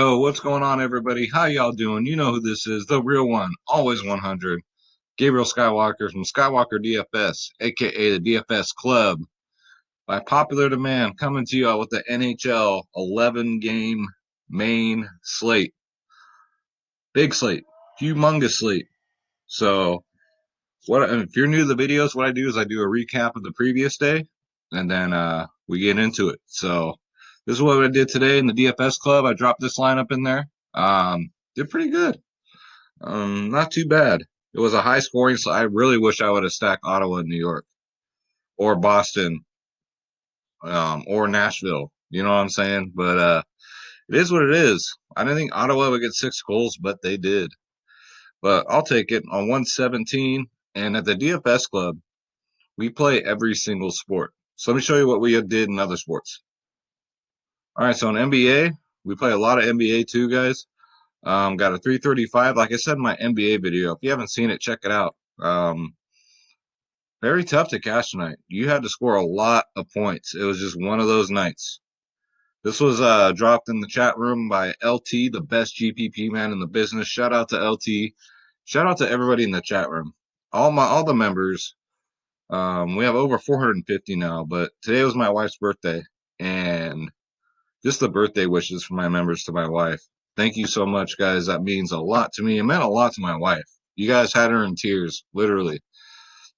Yo, what's going on, everybody? How y'all doing? You know who this is, the real one, always 100. Gabriel Skywalker from Skywalker DFS, aka the DFS Club. By popular demand, coming to y'all with the NHL 11 game main slate. Big slate, humongous slate. So, if you're new to the videos, what I do is I do a recap of the previous day, and then we get into it. So, this is what I did today in the DFS Club. I dropped this lineup in there. Did pretty good. Not too bad. It was a high scoring, so I really wish I would have stacked Ottawa and New York or Boston, or Nashville. You know what I'm saying? But it is what it is. I didn't think Ottawa would get 6 goals, but they did. But I'll take it on 117. And at the DFS Club, we play every single sport. So let me show you what we did in other sports. All right, so in NBA, we play a lot of NBA too, guys. Got a 335. Like I said in my NBA video, if you haven't seen it, check it out. Very tough to cash tonight. You had to score a lot of points. It was just one of those nights. This was dropped in the chat room by LT, the best GPP man in the business. Shout out to LT. Shout out to everybody in the chat room. All the members. We have over 450 now, but today was my wife's birthday, and just the birthday wishes from my members to my wife. Thank you so much, guys. That means a lot to me. It meant a lot to my wife. You guys had her in tears, literally.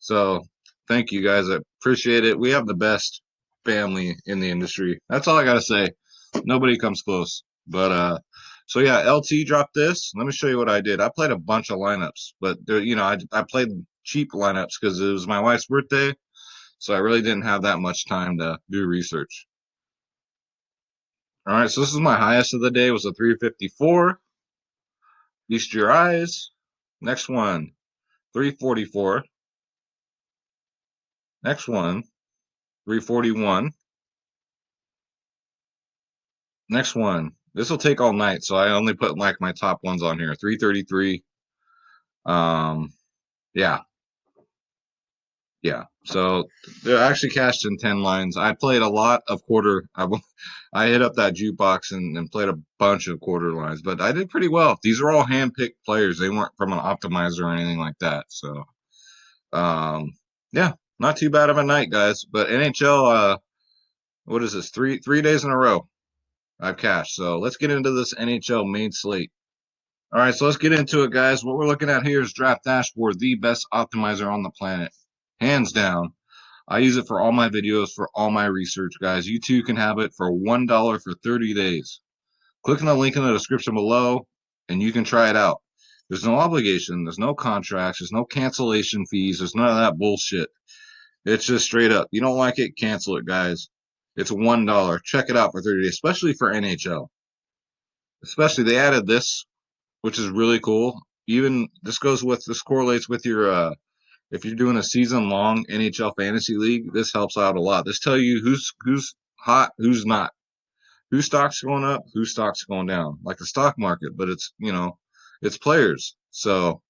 So thank you, guys. I appreciate it. We have the best family in the industry. That's all I gotta say. Nobody comes close. But so yeah, LT dropped this. Let me show you what I did. I played a bunch of lineups, but there, I played cheap lineups because it was my wife's birthday, so I really didn't have that much time to do research. All right, so this is my highest of the day. It was a 354. Feast your eyes. Next one, 344. Next one, 341. Next one. This will take all night, so I only put like my top ones on here. 333. Yeah. Yeah. So they actually cashed in 10 lines. I played a lot of quarter. I hit up that jukebox and played a bunch of quarter lines, but I did pretty well. These are all hand-picked players. They weren't from an optimizer or anything like that. So, um, yeah, not too bad of a night, guys. But NHL, what is this? Three days in a row I've cashed. So let's get into this NHL main slate. All right, so let's get into it, guys. What we're looking at here is Draft Dashboard, the best optimizer on the planet, hands down. I use it for all my videos, for all my research, guys. You too can have it for $1 for 30 days. Click on the link in the description below, and you can try it out. There's no obligation. There's no contracts. There's no cancellation fees. There's none of that bullshit. It's just straight up. You don't like it, cancel it, guys. It's $1. Check it out for 30 days, especially for NHL. Especially they added this, which is really cool. Even this correlates with your if you're doing a season long NHL fantasy league, this helps out a lot. This tell you who's hot, who's not, whose stock's going up, whose stock's going down, like the stock market, but it's players. So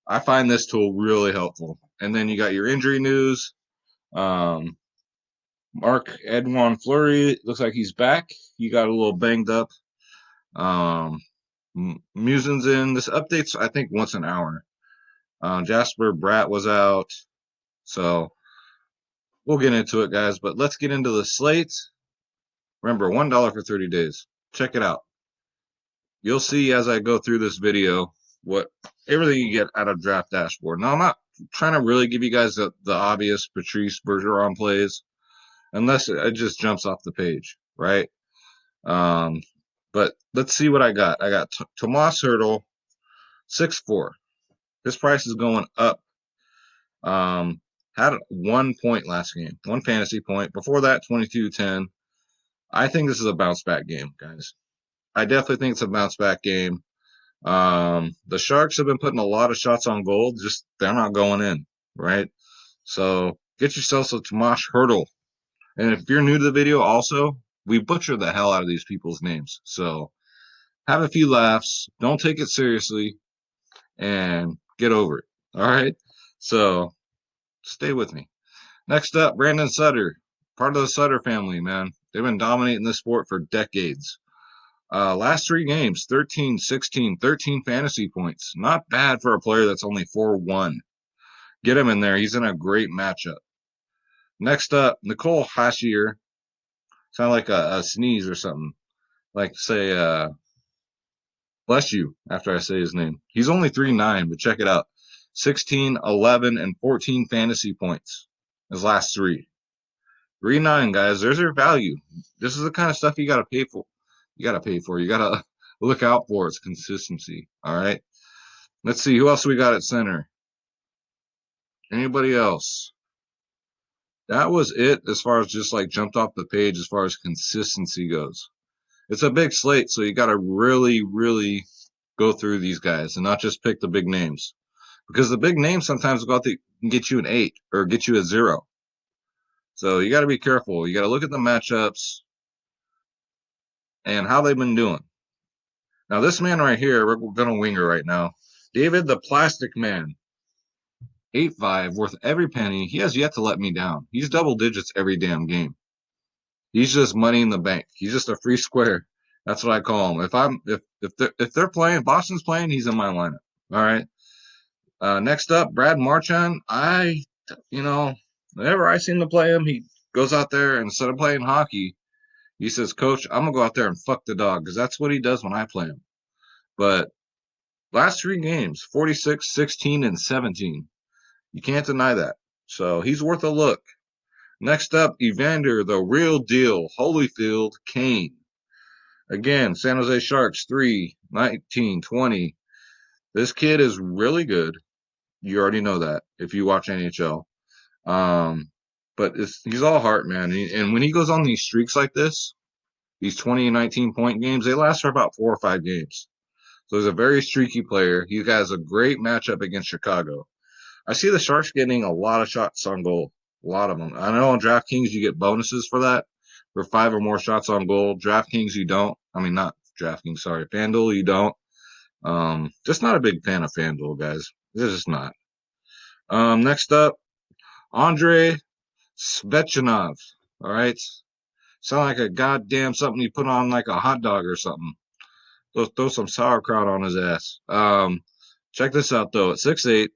I find this tool really helpful. And then you got your injury news. Um, Marc-Edouard Fleury looks like he's back. He got a little banged up. Um, Musin's in. This updates, I think, once an hour. Jasper Bratt was out. So we'll get into it, guys. But let's get into the slates. Remember, $1 for 30 days. Check it out. You'll see as I go through this video what everything you get out of Draft Dashboard. Now, I'm not trying to really give you guys the obvious Patrice Bergeron plays, unless it just jumps off the page, right? But let's see what I got. I got Tomas Hertl, 6'4". This price is going up. Had 1 point last game, 1 fantasy point. Before that, 22-10. I think this is a bounce back game, guys. I definitely think it's a bounce back game. The Sharks have been putting a lot of shots on goal, just they're not going in, right? So get yourself some Tomas Hertl. And if you're new to the video, also, we butcher the hell out of these people's names. So have a few laughs, don't take it seriously, and get over it. All right. So stay with me. Next up, Brandon Sutter, part of the Sutter family, man. They've been dominating this sport for decades. Last 3 games, 13, 16, 13 fantasy points. Not bad for a player that's only 4-1. Get him in there. He's in a great matchup. Next up, Nicole Hashier. Sound like a sneeze or something. Like say, bless you after I say his name. He's only 3-9, but check it out. 16, 11, and 14 fantasy points. His last 3. 3-9, guys. There's your value. This is the kind of stuff you got to pay for. You got to pay for. You got to look out for its consistency. All right. Let's see who else we got at center. Anybody else? That was it as far as just like jumped off the page as far as consistency goes. It's a big slate, so you got to really, really go through these guys and not just pick the big names because the big names sometimes can get you an 8 or get you a 0. So you got to be careful. You got to look at the matchups and how they've been doing. Now, this man right here, we're going to winger right now. David the Plastic Man, 8-5, worth every penny. He has yet to let me down. He's double digits every damn game. He's just money in the bank. He's just a free square. That's what I call him. If they're playing, Boston's playing, he's in my lineup. All right. Next up, Brad Marchand. Whenever I seen him play him, he goes out there and instead of playing hockey, he says, "Coach, I'm gonna go out there and fuck the dog," because that's what he does when I play him. But last 3 games, 46, 16, and 17. You can't deny that. So he's worth a look. Next up, Evander, the real deal, Holyfield, Kane. Again, San Jose Sharks, 3, 19, 20. This kid is really good. You already know that if you watch NHL. But he's all heart, man. And when he goes on these streaks like this, these 20 and 19 point games, they last for about 4 or 5 games. So he's a very streaky player. He has a great matchup against Chicago. I see the Sharks getting a lot of shots on goal. A lot of them. I know on DraftKings you get bonuses for that. For 5 or more shots on goal. DraftKings you don't. I mean, not DraftKings, sorry. Fanduel you don't. Just not a big fan of Fanduel, guys. This is not. Next up, Andre Svechinov. All right. Sound like a goddamn something you put on like a hot dog or something. Throw some sauerkraut on his ass. Check this out, though. At 6'8",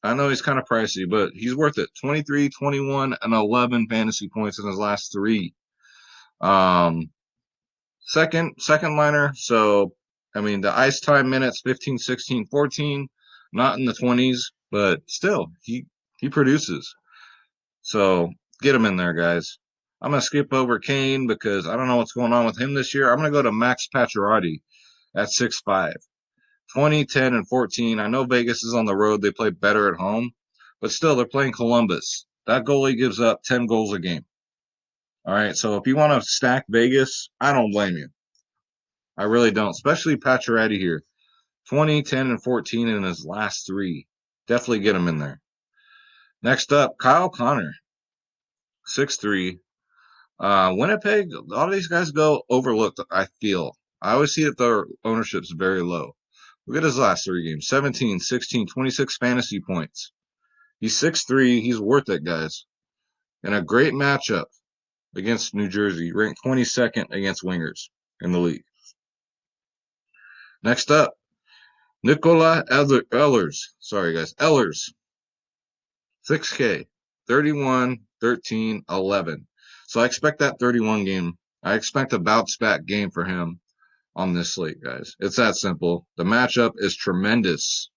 I know he's kind of pricey, but he's worth it. 23, 21, and 11 fantasy points in his last 3. Second liner. So, I mean, the ice time minutes, 15, 16, 14. Not in the 20s, but still, he produces. So, get him in there, guys. I'm going to skip over Kane because I don't know what's going on with him this year. I'm going to go to Max Pacioretty at 6'5". 20, 10, and 14. I know Vegas is on the road. They play better at home, but still, they're playing Columbus. That goalie gives up 10 goals a game. All right, so if you want to stack Vegas, I don't blame you. I really don't, especially Pacioretty here. 20, 10, and 14 in his last 3. Definitely get him in there. Next up, Kyle Connor, 6'3". Winnipeg, a lot of these guys go overlooked, I feel. I always see that their ownership's very low. Look at his last 3 games. 17, 16, 26 fantasy points. He's 6'3". He's worth it, guys. And a great matchup against New Jersey, ranked 22nd against wingers in the league. Next up, Nikola Ehlers. Sorry, guys. Ehlers. 6K. 31, 13, 11. So I expect that 31 game. I expect a bounce back game for him on this slate, guys. It's that simple. The matchup is tremendous.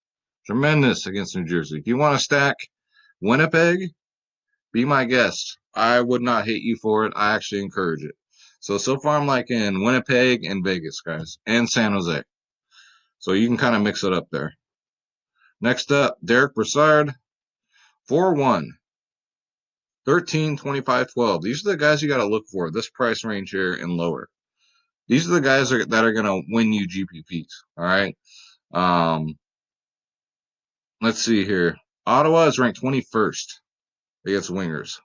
Tremendous against New Jersey. If you want to stack Winnipeg, be my guest. I would not hate you for it. I actually encourage it. So far I'm liking Winnipeg and Vegas, guys, and San Jose. So you can kind of mix it up there. Next up, Derek Brassard, 4-1. 13, 25, 12. These are the guys you got to look for, this price range here and lower. These are the guys that are going to win you GPPs, all right? Let's see here. Ottawa is ranked 21st against wingers.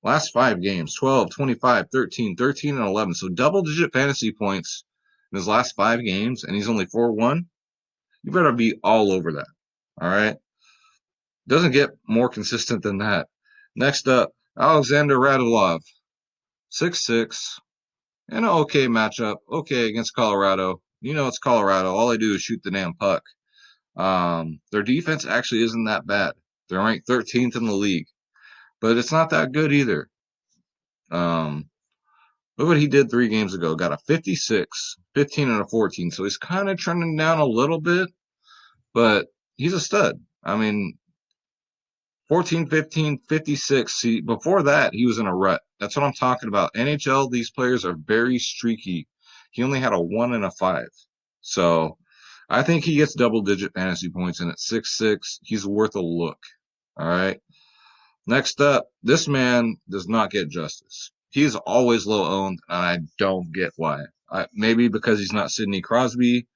Last 5 games, 12, 25, 13, 13, and 11. So double-digit fantasy points in his last 5 games, and he's only 4-1. You better be all over that, all right? Doesn't get more consistent than that. Next up, Alexander Radulov, 6'6", And an okay matchup. Okay against Colorado. You know it's Colorado. All they do is shoot the damn puck. Their defense actually isn't that bad. They're ranked 13th in the league, but it's not that good either. Um, Look what he did 3 games ago. Got a 56, 15, and a 14. So he's kind of trending down a little bit, but he's a stud. I mean, 14, 15, 56. See, before that, he was in a rut. That's what I'm talking about. NHL, these players are very streaky. He only had a 1 and a 5. So I think he gets double digit fantasy points, and at 6'6, he's worth a look. All right. Next up, this man does not get justice. He's always low owned, and I don't get why. Maybe because he's not Sidney Crosby,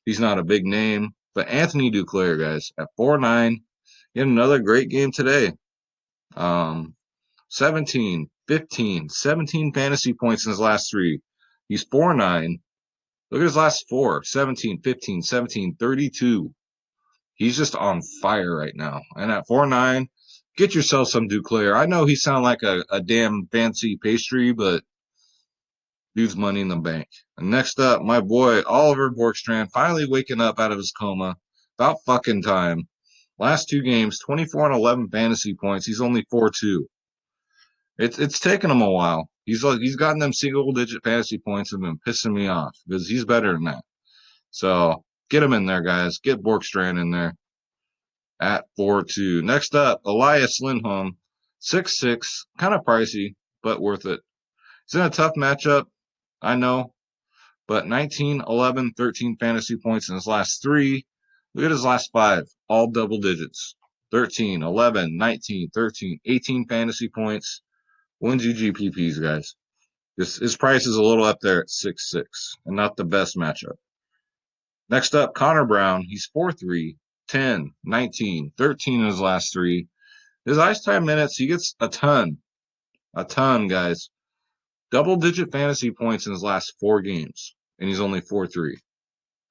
he's not a big name, but Anthony Duclair, guys, at 4'9", he had another great game today. Um, 17, 15, 17 fantasy points in his last 3. He's 4'9". Look at his last 4, 17, 15, 17, 32. He's just on fire right now. And at 4'9", get yourself some Duclair. I know he sounds like a damn fancy pastry, but dude's money in the bank. And next up, my boy Oliver Borkstrand finally waking up out of his coma. About fucking time. Last 2 games, 24 and 11 fantasy points. He's only 4-2. It's taken him a while. He's gotten them single digit fantasy points and been pissing me off because he's better than that. So get him in there, guys. Get Borkstrand in there at 4-2. Next up, Elias Lindholm, 6'6", kind of pricey, but worth it. He's in a tough matchup, I know, but 19, 11, 13 fantasy points in his last 3. Look at his last 5, all double digits. 13, 11, 19, 13, 18 fantasy points. Wins you GPPs, guys. His price is a little up there at 6'6", and not the best matchup. Next up, Connor Brown. He's 4'3", 10, 19, 13 in his last 3. His ice time minutes, he gets a ton, guys. Double digit fantasy points in his last 4 games, and he's only 4'3".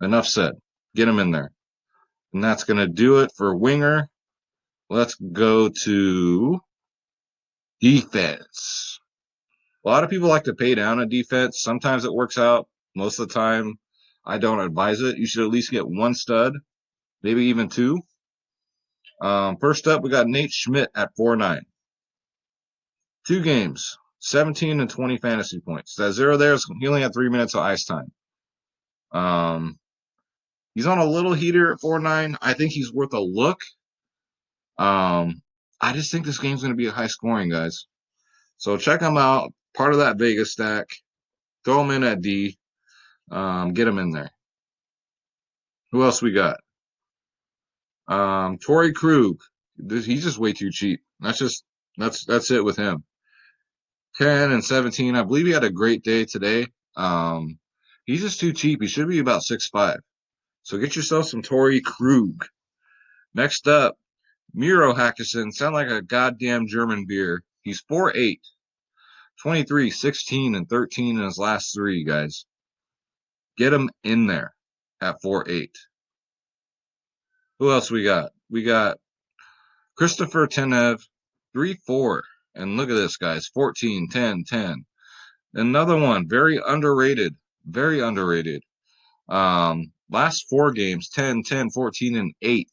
Enough said. Get him in there. And that's going to do it for winger. Let's go to defense. A lot of people like to pay down a defense. Sometimes it works out. Most of the time, I don't advise it. You should at least get 1 stud, maybe even 2. First up, we got Nate Schmidt at 4'9". 2 games, 17 and 20 fantasy points. That 0 there is he only had 3 minutes of ice time. He's on a little heater at 4'9". I think he's worth a look. I just think this game's going to be a high scoring, guys. So check him out. Part of that Vegas stack. Throw him in at D. Get him in there. Who else we got? Torrey Krug. He's just way too cheap. That's it with him. 10 and 17. I believe he had a great day today. He's just too cheap. He should be about 6'5". So get yourself some Torrey Krug. Next up, Mural Hakusan. Sound like a goddamn German beer. He's 4'8", 23, 16, and 13 in his last 3, guys. Get him in there at 4'8". Who else we got? We got Christopher Tenev, 3'4". And look at this, guys. 14, 10, 10. Another one, very underrated. Very underrated. Last 4 games, 10, 10, 14, and 8.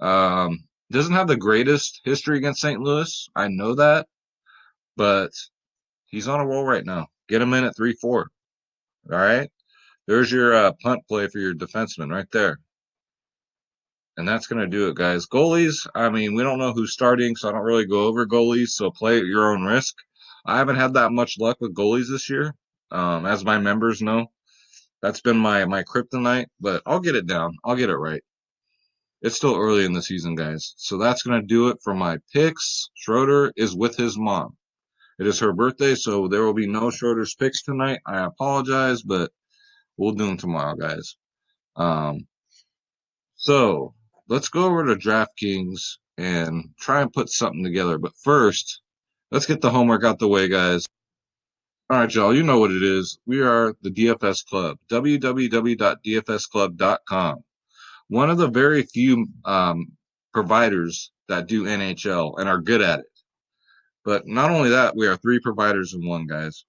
Doesn't have the greatest history against St. Louis. I know that. But he's on a roll right now. Get him in at 3-4. All right. There's your punt play for your defenseman right there. And that's going to do it, guys. Goalies, I mean, we don't know who's starting, so I don't really go over goalies. So play at your own risk. I haven't had that much luck with goalies this year, as my members know. That's been my kryptonite, but I'll get it down. I'll get it right. It's still early in the season, guys. So that's going to do it for my picks. Schroeder is with his mom. It is her birthday, so there will be no Schroeder's picks tonight. I apologize, but we'll do them tomorrow, guys. So let's go over to Draftkings and try and put something together. But first, let's get the homework out the way, guys. All right, y'all, you know what it is. We are the DFS Club, www.dfsclub.com. One of the very few providers that do NHL and are good at it. But not only that, we are 3 providers in one, guys.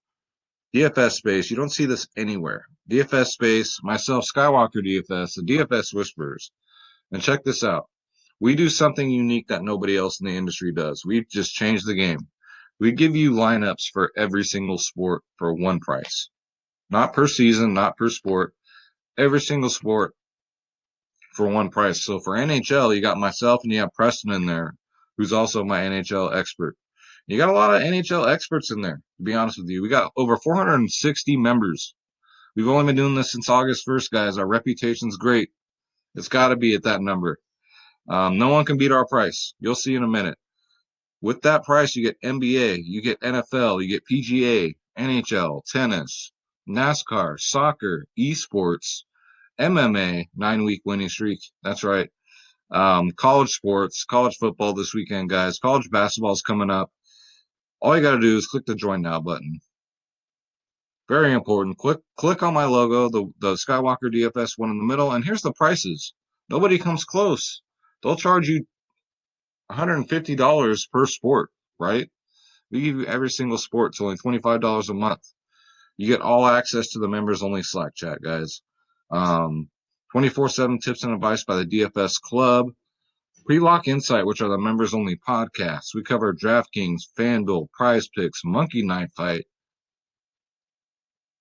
DFS space. You don't see this anywhere. DFS space, myself, Skywalker DFS, the DFS Whisperers. And check this out. We do something unique that nobody else in the industry does. We've just changed the game. We give you lineups for every single sport for one price. Not per season, not per sport. Every single sport for one price. So for NHL, you got myself and you have Preston in there, who's also my NHL expert. You got a lot of NHL experts in there, to be honest with you. We got over 460 members. We've only been doing this since August 1st, guys. Our reputation's great. It's got to be at that number. No one can beat our price. You'll see in a minute. With that price, you get NBA, you get NFL, you get PGA, NHL, tennis, NASCAR, soccer, esports, MMA, 9-week winning streak. That's right. College sports, college football this weekend, guys. College basketball is coming up. All you got to do is click the join now button. Very important. Click on my logo, the Skywalker DFS one in the middle, and here's the prices. Nobody comes close. They'll charge you $150 per sport, right? We give you every single sport. It's only $25 a month. You get all access to the members only Slack chat, guys. 24/7 tips and advice by the DFS Club. Pre-lock Insight, which are the members only podcasts. We cover Draftkings, Fanduel, Prize Picks, Monkey Knife Fight.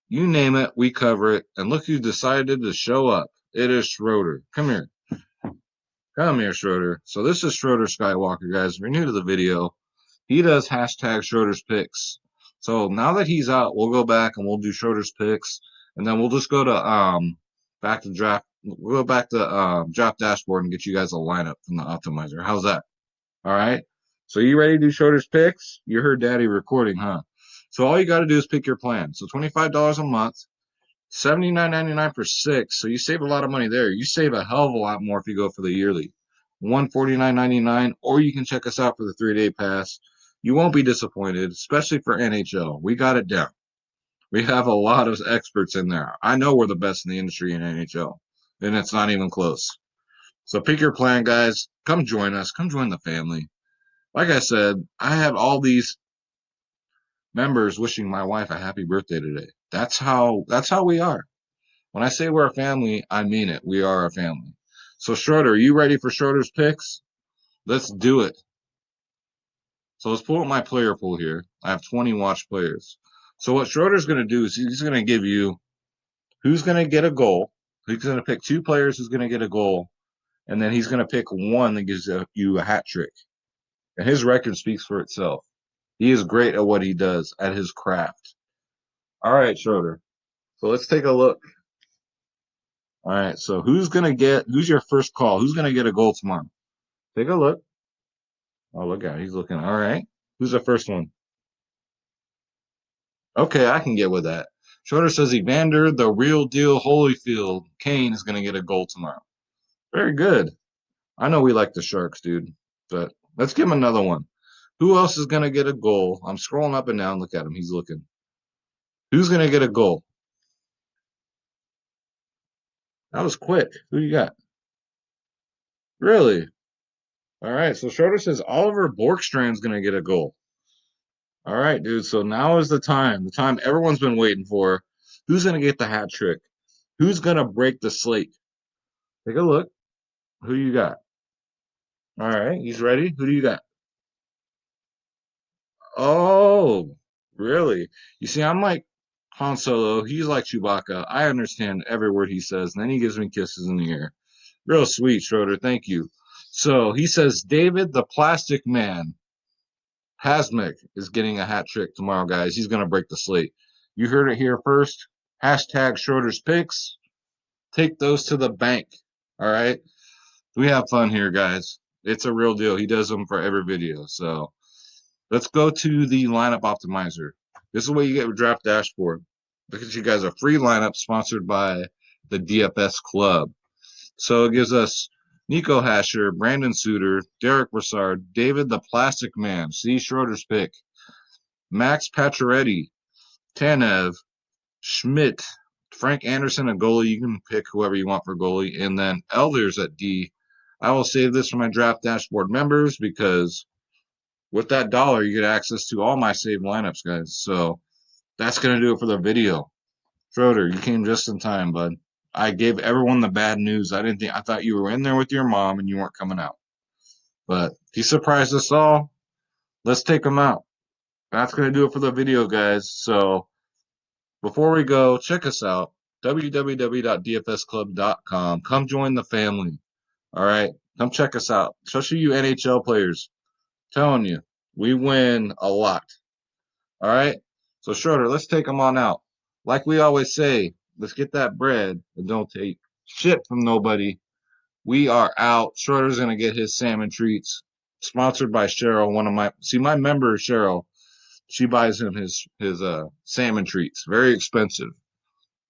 You name it, we cover it. And look who decided to show up. It is Schroeder. Come here. Come here, Schroeder. So this is Schroeder Skywalker, guys. If you're new to the video, he does hashtag Schroeder's Picks. So now that he's out, we'll go back and we'll do Schroeder's Picks. And then we'll just go to back to draft. We'll go back to draft dashboard and get you guys a lineup from the optimizer. How's that? All right. So you ready to do Schroeder's Picks? You heard Daddy recording, huh? So all you got to do is pick your plan. So $25 a month, $79.99 for 6. So you save a lot of money there. You save a hell of a lot more if you go for the yearly. $149.99, or you can check us out for the 3-day pass. You won't be disappointed, especially for NHL. We got it down. We have a lot of experts in there. I know we're the best in the industry in NHL, and it's not even close. So pick your plan, guys. Come join us. Come join the family. Like I said, I had all these members wishing my wife a happy birthday today. That's how we are. When I say we're a family, I mean it. We are a family. So Schroeder, are you ready for Schroeder's picks? Let's do it. So let's pull up my player pool here. I have 20 watch players. So what Schroeder's going to do is he's going to give you who's going to get a goal. He's going to pick 2 players who's going to get a goal, and then he's going to pick one that gives you a hat trick. And his record speaks for itself. He is great at what he does, at his craft. All right, Schroeder. So let's take a look. All right, so who's your first call? Who's going to get a goal tomorrow? Take a look. Oh, look at it. He's looking. All right. Who's the first one? Okay, I can get with that. Schroeder says Evander, the real deal Holyfield, Kane is going to get a goal tomorrow. Very good. I know we like the Sharks, dude, but let's give him another one. Who else is going to get a goal? I'm scrolling up and down. Look at him. He's looking. Who's going to get a goal? That was quick. Who you got? Really? All right. So Schroeder says Oliver Borkstrand's going to get a goal. All right, dude. So now is the time everyone's been waiting for. Who's going to get the hat trick? Who's going to break the slate? Take a look. Who you got? All right. He's ready. Who do you got? Oh, really? You see, I'm like Han Solo. He's like Chewbacca. I understand every word he says, and then he gives me kisses in the ear. Real sweet, Schroeder. Thank you. So he says, David the Plastic Man Hasmick is getting a hat trick tomorrow, guys. He's going to break the slate. You heard it here first. Hashtag Schroeder's Picks. Take those to the bank. All right. We have fun here, guys. It's a real deal. He does them for every video. So let's go to the lineup optimizer. This is what you get with Draft Dashboard. Look at you guys, a free lineup sponsored by the DFS Club. So it gives us Nico Hasher, Brandon Sutter, Derek Brassard, David the Plastic Man, C. Schroeder's pick, Max Pacioretty, Tanev, Schmidt, Frank Anderson, a goalie. You can pick whoever you want for goalie. And then Elders at D. I will save this for my Draft Dashboard members because with that dollar, you get access to all my saved lineups, guys. So that's going to do it for the video. Schroeder, you came just in time, bud. I gave everyone the bad news. I thought you were in there with your mom and you weren't coming out. But he surprised us all. Let's take him out. That's going to do it for the video, guys. So before we go, check us out, www.dfsclub.com. Come join the family. All right? Come check us out, especially you NHL players. Telling you, we win a lot. All right? So, Schroeder, let's take them on out. Like we always say, let's get that bread and don't take shit from nobody. We are out. Schroeder's going to get his salmon treats, sponsored by Cheryl. My member, Cheryl, she buys him his salmon treats. Very expensive,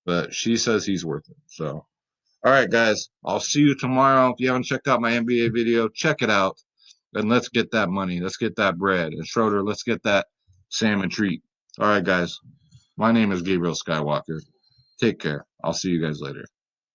but she says he's worth it. So, all right, guys, I'll see you tomorrow. If you haven't checked out my NBA video, check it out. And let's get that money. Let's get that bread. And Schroeder, let's get that salmon treat. All right, guys. My name is Gabriel Skywalker. Take care. I'll see you guys later.